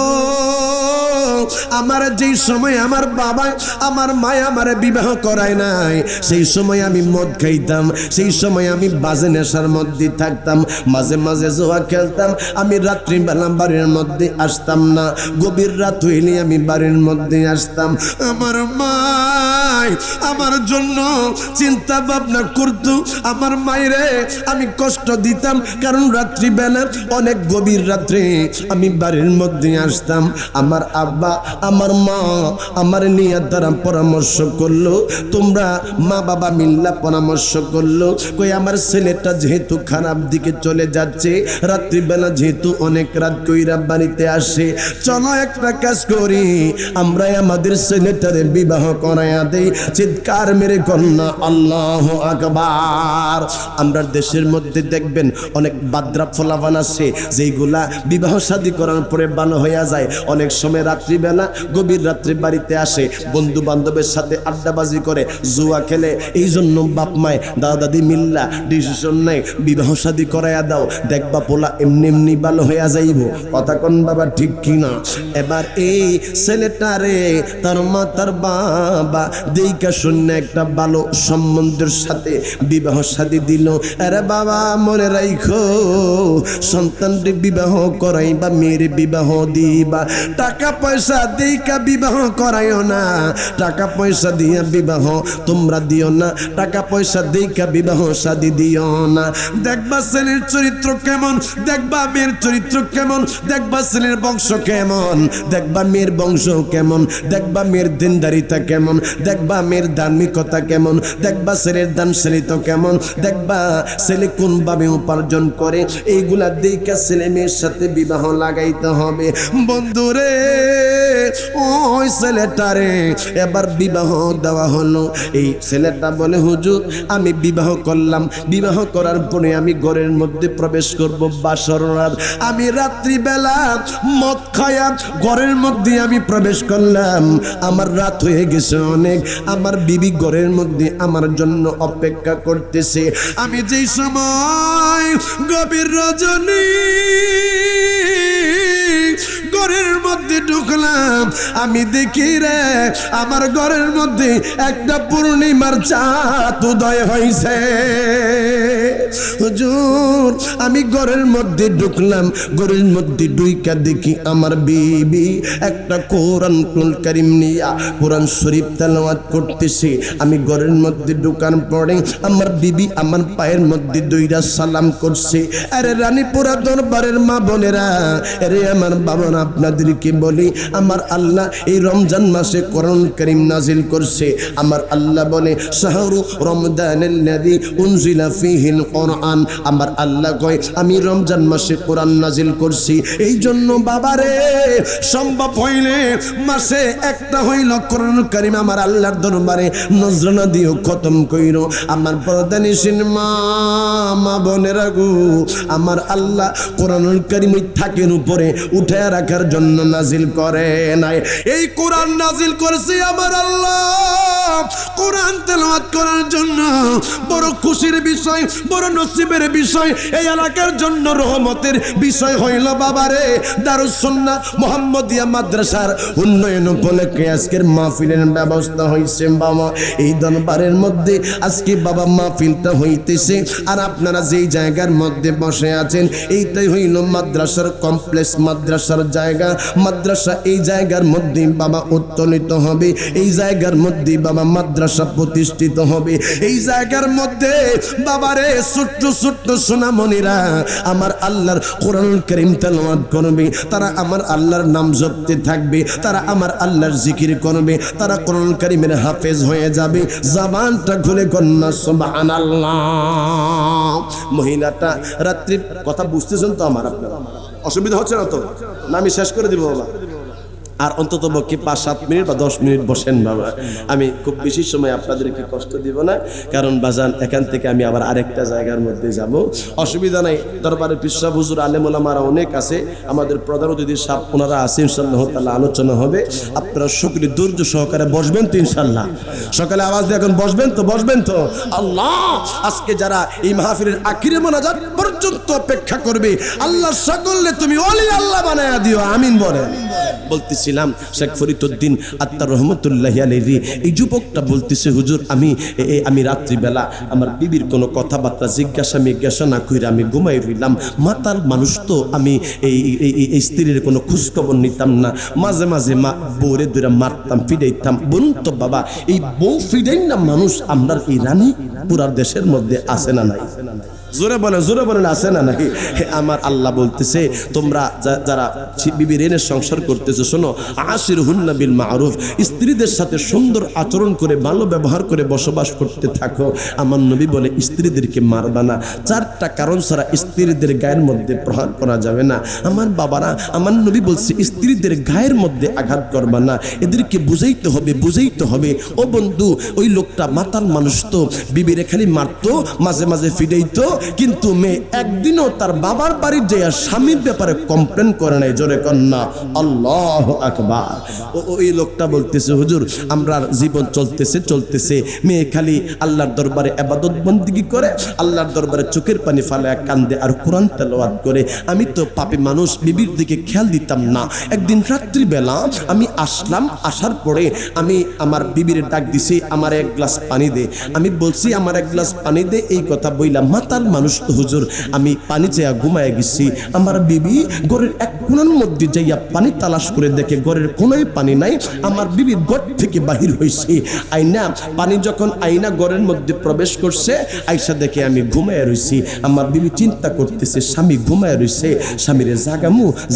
আমার যেই সময় আমার বাবা আমার মা আমারে বিবাহ করায় নাই সেই সময় আমি মদ খাইতাম সেই সময় আমি বাজে নেশার মধ্যে থাকতাম মাঝে মাঝে জুয়া খেলতাম আমি রাত্রিবেলা বাড়ির মধ্যে আসতাম না গভীর রাত হইলে আমি বাড়ির মধ্যে আসতাম আমার মা আমার জন্য চিন্তা ভাবনা করতো আমার মায়েরে আমি কষ্ট দিতাম কারণ রাত্রিবেলা অনেক গভীর রাত্রে আমি বাড়ির মধ্যে আসতাম আমার আব্বা আমার মা আমার নিয়ে তারা পরামর্শ করলো তোমরা মা বাবা মিল্লা পরামর্শ করলো কই আমার ছেলেটা যেহেতু খারাপ দিকে চলে যাচ্ছে রাত্রিবেলা যেহেতু অনেক রাত কইরা বাড়িতে আসে চলো একটা কাজ করি আমরা আমাদের ছেলেটারে বিবাহ করাইয়া দেই চিৎকার মেরে কন্যা আল্লাহু আকবার আমরা দেশের মধ্যে দেখবেন অনেক বাদরা ফলাফান আছে যেইগুলা বিবাহ শাদী করার পরে ভালো হইয়া যায় অনেক সময় রাত্রিবেলা গভীর রাত্রে বাড়িতে আসে বন্ধু বান্ধবের সাথে আড্ডাবাজি করে জুয়া খেলে এই জন্য বাপ মায় দাদা দাদি মিল্লা ডিসিশন নেয় বিবাহ শাদী করাইয়া দাও দেখবা পোলা এমনি এমনি ভালো হইয়া যাইব কথা কোন বাবা ঠিক কিনা এবার এই ছেলেটারে তার মা তার বাবা দেইকা শূন্য একটা ভালো সম্বন্ধের সাথে বিবাহ শাদী দিল আরে বাবা মনে রাখো সন্তানকে বিবাহ করাইবা মেয়ের বিবাহ দিবা টাকা পয়সা দেইকা বিবাহ করাইও না টাকা পয়সা দিয়া বিবাহ তোমরা দিও না টাকা পয়সা দেইকা বিবাহ শাদী দিও না দেখবা ছেলের চরিত্র কেমন দেখবা মেয়ের চরিত্র কেমন দেখবা ছেলের বংশ কেমন দেখবা মেয়ের বংশ কেমন দেখবা মেয়ের দিনদারিতা কেমন দেখবা মেয়ের ধার্মিকতা কেমন দেখবা ছেলের দানশীলতা কেমন দেখবা ছেলে কোন ভাবে উপার্জন করে এইগুলা দেইকা ছেলে মেয়ের সাথে বিবাহ লাগাইতে হবে বন্ধুরে ওই ছেলেটারে এবার বিবাহ দেওয়া হলো। এই ছেলেটা বলে হুজুর আমি বিবাহ করলাম, বিবাহ করার পরে আমি ঘরের মধ্যে প্রবেশ করব বাসর রাত। আমি রাত্রিবেলা মদ খায়া ঘরের মধ্যে আমি প্রবেশ করলাম, আমার রাত হয়ে গেছে অনেক, আমার বিবি ঘরের মধ্যে আমার জন্য অপেক্ষা করতেছে। আমি যেই সময় গভীর রজনী ঘরের মধ্যে ঢুকলাম, আমি দেখি রে আমার ঘরের মধ্যে একটা পূর্ণিমার চাঁদ উদয় হয়েছে। হুজুর আমি ঘরের মধ্যে ঢুকলাম, ঘরের মধ্যে ঢুইকা দেখি আমার বিবি একটা কোরআনুল কারীম নিয়া কোরআন শরীফ তেলাওয়াত করতেছে। আমি ঘরের মধ্যে ঢুকার পরে আমার বিবি আমার পায়ের মধ্যে দুইটা সালাম করছে। আরে রানীপুরা দরবারের মা বোনেরা, আরে আমার বাবারা, আপনাদেরকে বলি আমার আল্লাহ এই রমজান মাসে কোরআন কারীম নাজিল করছে। আমার আল্লাহ বলে শাহরু রমদানিল্লাযী উনজিলা ফীহিল কোরআন। আমার আল্লাহ কয় আমি রমজান মাসে কোরআন নাজিল করছি। এই জন্য বাবারে সম্ভব হইলে মাসে একটা হইল কোরআন কারীম আমার আল্লাহর দরবারে নজরানা দিও খতম কইরো। আমার পর্দানিশীন মা বোনেরা গো, আমার আল্লাহ কোরআনুল কারীম থাকের উপরে উঠে রাখার জন্য নাজিল করে নাই। এই কোরআন নাজিল করছে আমার আল্লাহ কোরআন তেলাওয়াত করার জন্য। বড় খুশির বিষয়, বড় নসিবের বিষয়, এই এলাকার জন্য রহমতের বিষয় হইল বাবারে দারুস সুন্নাহ মুহাম্মদিয়া মাদ্রাসার উন্নয়ন উপলক্ষে আজকের মাহফিলের ব্যবস্থা হয়েছে বাবা। এই দরবারের মধ্যে আজকে বাবা মাহফিলটা হইতেছে। আর আপনারা যেই জায়গার মধ্যে বসে আছেন এইটাই হইল মাদ্রাসার কমপ্লেক্স, মাদ্রাসার জায়গা। মাদ্রাসা এই জায়গার মধ্যে বাবা উত্তোলিত হবে, এই জায়গার মধ্যে বাবা মাদ্রাসা প্রতিষ্ঠিত হবে। এই জায়গার মধ্যে বাবারে ছোট্ট ছোট্ট সোনামণিরা আমার আল্লাহর কোরআনুল কারীম তেলাওয়াত করবে, তারা আমার আল্লাহর নাম জপতে থাকবে, তারা আমার আল্লাহর জিকির করবে, তারা কোরআনুল কারীমের হাফেজ হয়ে যাবে। জবানটা খুলে কন্যা সুবহানাল্লাহ। মহিলাটা রাত্রি কথা বুঝতেছেন তো আমার? আপনারা অসুবিধা হচ্ছে না তো? না আমি শেষ করে দিব বাবা? আর অন্তত পক্ষে 5-7 মিনিট বা 10 মিনিট বসেন বাবা, আমি খুব বেশি সময় আপনাদেরকে কষ্ট দিব না। কারণ বাজান এখান থেকে আমি আবার আরেকটা জায়গার মধ্যে যাব, অসুবিধা নাই। দরবারে পিসা হুজুর আলেম ওলামারা অনেক আছে, আমাদের প্রধান অতিথি সাহেব ওনারা আছে, ইনশাআল্লাহ তাআলা আলোচনা হবে। আপনারা সকলে ধৈর্য সহকারে বসবেন তো ইনশাআল্লাহ? সকালে আওয়াজ দিয়ে এখন বসবেন তো? বসবেন তো? আল্লাহ আজকে যারা এই মাহফিলের আখিরে মোনাজাত পর্যন্ত অপেক্ষা করবে আল্লাহ সকলে তুমি ওলি আল্লাহ বানায়া দিও, আমিন বলেন। বলতেছিলাম শেখ ফরিদউদ্দিন আত্মার রহমতুল্লাহি আলাইহি, এই যুবকটা বলতেছে হুজুর আমি রাত্রিবেলা আমার বিবির কোনো কথাবার্তা জিজ্ঞাসা না কইরা আমি ঘুমাই রইলাম। মাতাল মানুষ তো আমি এই স্ত্রীর কোনো খোঁজখবর নিতাম না, মাঝে মাঝে বউরে ধরে মারতাম, ফিডাইতাম। বলুন তো বাবা এই বউ ফিডাই না মানুষ আমরা এই রানী পুরার দেশের মধ্যে আছে না নাই? জোরে বলেন আছে না নাকি? আমার আল্লাহ বলতেছে তোমরা যারা বিবির এনে সংসার করতেছো, শোনো আশিরহুন্না বিল মারুফ, স্ত্রীদের সাথে সুন্দর আচরণ করে ভালো ব্যবহার করে বসবাস করতে থাকো। আমার নবী বলে স্ত্রীদেরকে মারবা না। 4টা কারণ ছাড়া স্ত্রীদের গায়ের মধ্যে প্রহার করা যাবে না। আমার বাবারা, আমার নবী বলছে স্ত্রীদের গায়ের মধ্যে আঘাত করবা না, এদেরকে বুঝাইতে হবে। ও বন্ধু, ওই লোকটা মাতাল মানুষ তো, বিবিরে খালি মারতো, মাঝে মাঝে ফিডাইতো, কিন্তু মেয়ে একদিনও তার বাবার বাড়ির যাইয়া স্বামীর ব্যাপারে কমপ্লেন করে নাই। জোরে কন্যা আল্লাহু আকবার। ওই লোকটা বলতেছে হুজুর আমরা জীবন চলতেছে, মেয়ে খালি আল্লাহর দরবারে ইবাদত বন্দেগী করে, আল্লাহর দরবারে চোখের পানি ফালায়া কান্দে আর কোরআন তেলাওয়াত করে। আমি তো পাপী মানুষ, বিবির দিকে খেয়াল দিতাম না। একদিন রাত্রিবেলা আমি আসলাম, আসার পরে আমি আমার বিবির ডাক দিছি আমার 1 গ্লাস পানি দে। আমি বলছি আমার 1 গ্লাস পানি দে, এই কথা বইলা মাতাল মানুষ তো হুজুর আমি পানি চেয়ে ঘুমায় গেছি। আমার বিবি ঘরের এক কোণার মধ্যে যাইয়া পানি তালাশ করে দেখে ঘরের কোনায় পানি নাই। আমার বিবি ঘর থেকে বাহির হইছে, আইনা পানি যখন আইনা ঘরের মধ্যে প্রবেশ করছে, আইসা দেখে আমি ঘুমায় রইছি। আমার বিবি চিন্তা করতেছে স্বামী ঘুমায় রইছে, স্বামীরে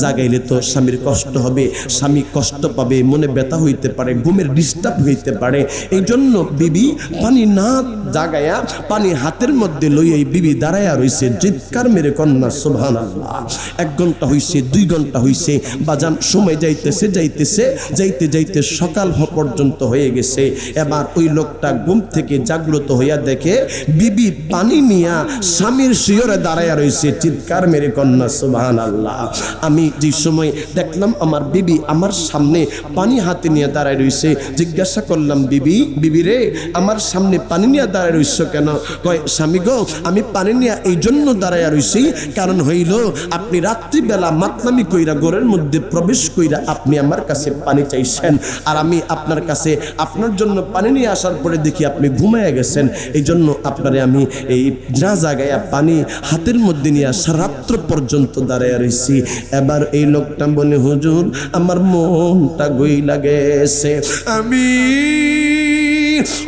জাগাইলে তো স্বামীর কষ্ট হবে, স্বামী কষ্ট পাবে, মনে ব্যথা হইতে পারে, ঘুমের ডিস্টার্ব হইতে পারে। এই জন্য বিবি পানি না জাগায়া পানি হাতের মধ্যে লইয়া বিবি দাঁড়ায়া রইছে, চিৎকার মেরে কন্যা সুবহানাল্লাহ। 1 ঘন্টা হইছে, 2 ঘন্টা হইছে, বাজান সময় যাইতেছে যাইতেছে, যাইতে যাইতে সকাল পর্যন্ত হয়ে গেছে। এবার ওই লোকটা ঘুম থেকে জাগ্রত হইয়া দেখে বিবি পানি নিয়া স্বামীর শিয়রে দাঁড়াইয়া রয়েছে, চিৎকার মেরে কন্যা সুবহানাল্লাহ। আমি যে সময় দেখলাম আমার বিবি আমার সামনে পানি হাতে নিয়ে দাঁড়ায় রয়েছে, জিজ্ঞাসা করলাম, বিবি, বিবি রে, আমার সামনে পানি নিয়ে দাঁড়ায় রইছ কেন? কয়, স্বামী গো, আমি পানি নিয়ে এই জন্য দাঁড়াইয়া রইছি, কারণ হইল আপনি রাত্রিবেলা মাতলামি কইরা ঘরের মধ্যে প্রবেশ কইরা আপনি আমার কাছে পানি চাইছেন, আর আমি আপনার কাছে আপনার জন্য পানি নিয়ে আসার পরে দেখি আপনি ঘুমাইয়া গেছেন, এই জন্য আপনারে আমি এই না জায়গায় পানি হাতের মধ্যে নিয়ে সারাত্র পর্যন্ত দাঁড়াইয়া রইছি। এবার এই লোকটা বলে, হুজুর, আমার মনটা গইলা গেছে, আমি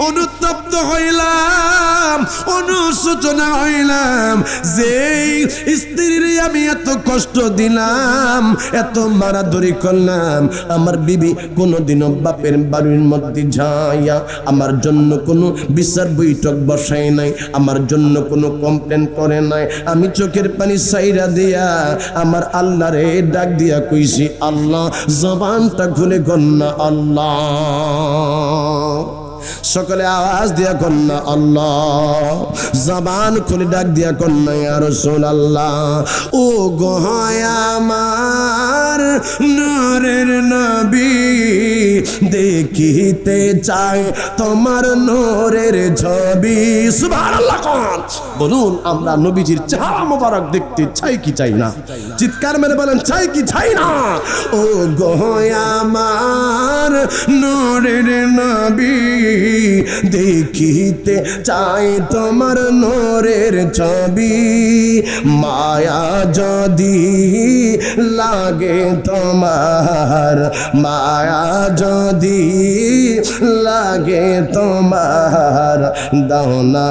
অনুতপ্ত হইলাম, অনুশোচনা হইলাম, যে স্ত্রীর আমি এত কষ্ট দিলাম, এত মারাধরি করলাম, আমার বিবি কোনোদিনও বাপের বাড়ির মধ্যে যাইয়া আমার জন্য কোনো বিচার বৈঠক বসায় নাই, আমার জন্য কোনো কমপ্লেন করে নাই। আমি চোখের পানি সাইরা দিয়া আমার আল্লাহরে ডাক দিয়া কইছি, আল্লাহ, জবানটা খুলে কন্যা আল্লাহ, সকলে আওয়াজ দিয়া কন্যা আল্লাহ, জবান খুলে ডাক দিয়া কন্যা ইয়া রাসূলুল্লাহ। ও গো আমার নূরের নবী, দেখিতে চাই তোমার নূরের ছবি। সুবহানাল্লাহ কোন বলুন, আমরা নবীজির চেহারা মোবারক দেখতে চাই কি চাই না? চিৎকার মেরে বলেন, চাই কি চাই না? ও গো আমার নূরের নবী, দেখিতে চাই তোমার নূরের ছবি, মায়া যদি লাগে তোমার, মায়া যদি লাগে তোমার, দাও না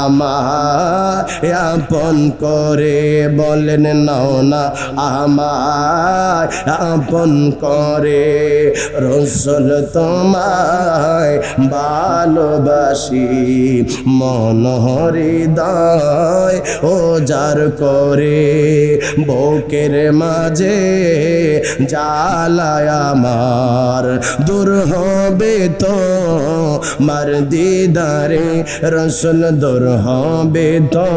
আমায় আপন করে, বলেন নাও না আমায় আপন করে, রাসূল তোমায় ভালোবাসি, মন হৃদয় ও যার করে, বুকের মাঝে জ্বালায় আমার, দূর হবে তো মার দিদারে, রাসূল দূর হবে তো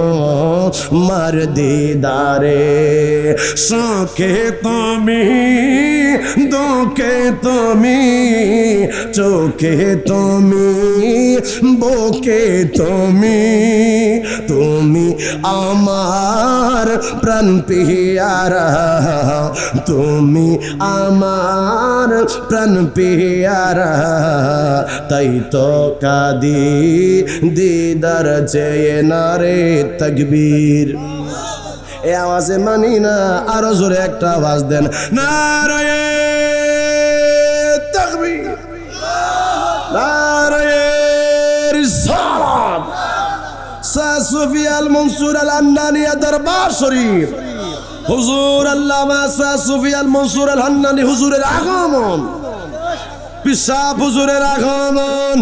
মার দিদারে, সুখে তুমি দুঃখে তুমি, চোখে তুমি বুকে তুমি, তুমি আমার প্রাণ পিয়ারা, তুমি আমার প্রাণ পিয়ারা, তাই তো কাঁদি দিদার চেয়ে না রে তাকবীর। এ আওয়াজে মানি না, আরো জোরে একটা আওয়াজ দেন, নারায়ে তাকবীর, নারায়ে রিসালাত। শাহ সুফি আল মনসুর আল হান্নানী দরবার শরীফ, হুজুর আল্লামা শাহ সুফি আল মনসুর আল হান্নানী হুজুরের আগমন, পিসাব হুজুরের আগমন।